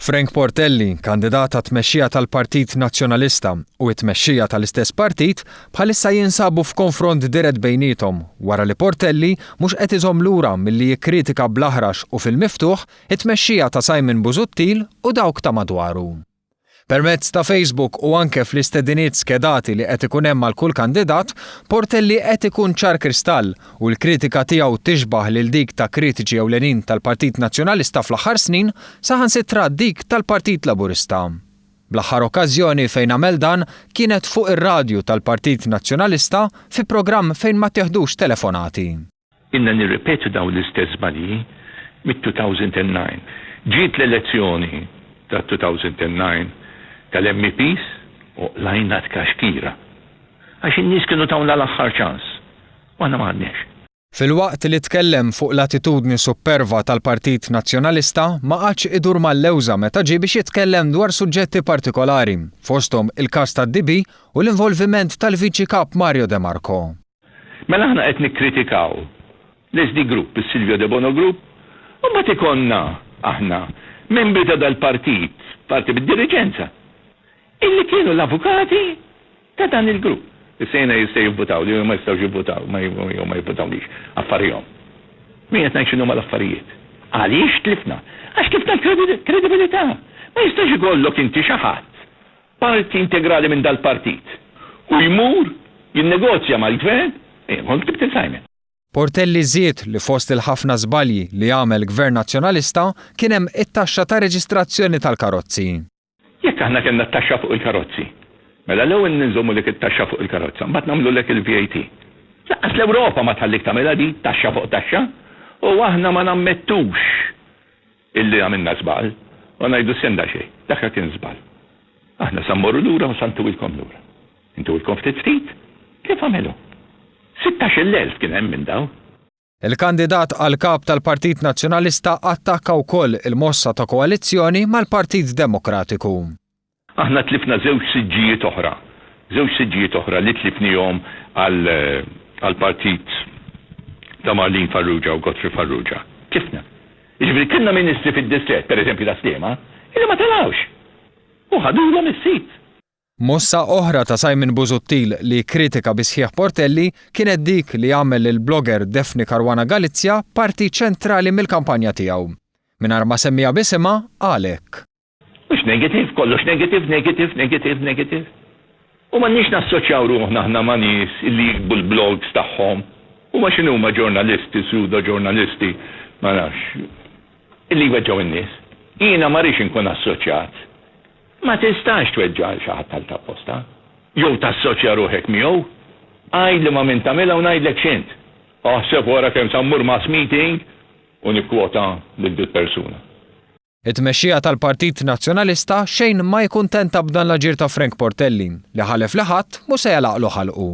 Frank Portelli, kandidata tmexxija tal-Partit Nazzjonalista u t-tmexxija tal-istess partit, bħalissa jinsabu f'konfront dirett bejniethom wara li Portelli mhux qed iżomm lura milli jikkritika bl-aħrax u fil-miftuħ it-tmexxija ta' Simon Busuttil u dawk ta' madwaru. Permezz ta' Facebook u anke fl-istediniet skedati li qed ikun hemm għal kull kandidat, Portelli qed ikun ċar kristall u l-kritika tiegħu tixbaħ lil dik ta' kritiċi ewlenin tal-Partit Nazzjonalista fl-aħħar snin saħansitra dik tal-Partit Laburista. Bl-aħħar okkażjoni fejn għamel dan kienet fuq ir-radju tal-Partit Nazzjonalista fi programm fejn ma tieħdux telefonati. Inna nirripetu dawn l-istess żbalji mit-2009. Ġiet l-elezzjoni ta' 2009 tal-MPs u lajnat kaxkira. Għax in-nies kienu tawna l-aħħar ċans. U għandna m'għadniex. Fil-waqt li tkellem fuq l-attitudni superva tal-Partit Nazzjonalista ma qatx idur mal-lewża meta ġie biex jitkellem dwar suġġetti partikolari, fosthom il-każ tad-DB u l-involviment tal-Viċi Kap Mario De Marco. Mela aħna qed nikkritikaw l-SD Group, is-Silvio De Bono Group, u mbagħad ikonna aħna membri ta' dal-partit, parti bid-diriġenza, illi kienu l-avukati ta' dan il-grupp. Is-sejna jistgħu jivvutaw li ma jistgħux jivvutaw, ma jivvutawlix affarijhom. Min qed ngħid x'inhu mal-affarijiet. Għaliex tlifna? Għax tlifna l-kredibilità. Ma jistax ikollok inti xi ħadd parti integrali minn dal-partit u jmur jinnegozja mal-gvern, kont tibt il-Simon. Portelli żied li fost il-ħafna żbalji li għamel Gvern Nazzjonalista kien hemm it-taxxa ta' reġistrazzjoni tal-karozzi. Jekk aħna kellna t-taxxa fuq il-karozzi, mela l-ewwel ninżommu lek it-taxxa fuq il-karozza, mbagħad nagħmlu lek il-VAT. Laqas l-Ewropa ma tħallik tagħmilha di taxxa fuq taxxa, u aħna ma nammettux illi għamilna żball, u ngħidu senda xejn, dak kien żball. Aħna sa mmorru lura u sa ntuwilkom lura. Intuwilkom ftit ftit, kif għamelu? 16,000 kien hemm minn daw. Il-kandidat għal kap tal-Partit Nazzjonalista attakka wkoll il-mossa ta' koalizzjoni mal-Partit Demokratiku. Aħna tlifna żewġ siġġijiet oħra li tlifnihom għall-Partit ta' Marlin Farrugia u Godfrey Farrugia. Tlifna. Jiġifieri kienna ministri fid-distret, pereżempju ta' Stema, illi ma talawx. U ħadulhom is-sit. Mossa oħra ta' Simon Busuttil li kritika bisħieħ Portelli kienet dik li għamel il-blogger Daphne Caruana Galizia parti ċentrali mill-kampanja tiegħu. Mingħajr ma semmija bisimha għalhekk. Mhux negativ, kollox negativ. U m'għandniex nassoċjaw ruħna aħna ma' nies illi jikbu l-blogs tagħhom. U ma x'inhu huma ġurnalisti, pseudo ġurnalisti, ma nafx. Illi jweġġgħu in-nies. Jiena ma rridx inkun assoċjat. Ma tistax tweġġa' għal xi ħadd tal-posta. Jew tassoċja ruħek miegħu. Għajd li ma minn tagħmilha u ngħidlek x'int. Aħseb wara kemm sammur mass meeting u nikkwota lil persuna. It-tmexxija tal-Partit Nazzjonalista xejn ma jkuntenta b'dan l-aġir ta' Frank Portelli li ħalef li ħadd mhux se jalaqlu ħalqu.